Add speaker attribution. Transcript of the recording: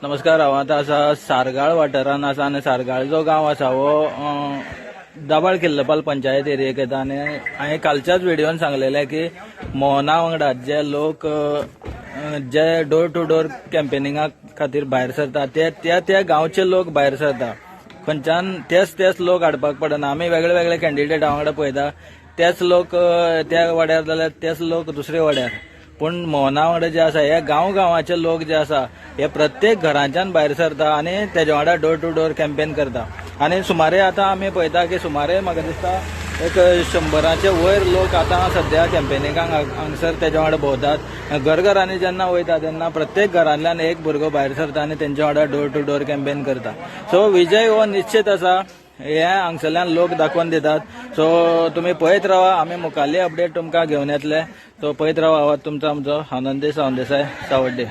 Speaker 1: नमस्कार. हांव आतां आसा सारगाळ वाठारान आसा आनी सारगाळ जो गांव आसा हो दाबाळ किल्लपाल पंचायत एरियेक येता आनी हांवें कालच्याच व्हिडिओन सांगलेलें की मोहना वांगडा जे लोक जे डोर टू डोर कॅम्पेनिंगा खातीर भायर सरता त्या गांवचे लोक भायर सरता. खंयच्यान तेच लोक हाडपाक पडना. आमी वेगळे वेगळे कॅन्डिडेटा वांगडा पळयता, तेच लोक त्या वाड्यार जाल्यार तेच लोक दुसरे वाड्यार. पूण मोहना वांगडा जे आसा हे गांवाचे लोक जे आसा हे प्रत्येक घरांच्यान भायर सरता आनी तेज्या वांगडा डोर टू डोर कॅम्पेन करता. आनी सुमारे आतां आमी पळयता की सुमारे म्हाका दिसता एक 100चे वयर लोक आतां सध्या कॅम्पेनिंगाक हांगसर तेज्या वांगडा भोंवतात. घरघरांनी जेन्ना वयता तेन्ना प्रत्येक घरांतल्यान एक भुरगो भायर सरता आनी तेंच्या वांगडा डोर टू डोर कॅम्पेन करता. सो विजय हो निश्चित आसा हे हांगसरल्यान लोक दाखोवन दितात. सो तुमी पळयत रावा, आमी मुखाल्ली अपडेट तुमकां घेवन येतले. सो पळयत रावा. आवाज तुमचो आमचो आनंदी सावंत देसाय, सावड्डे.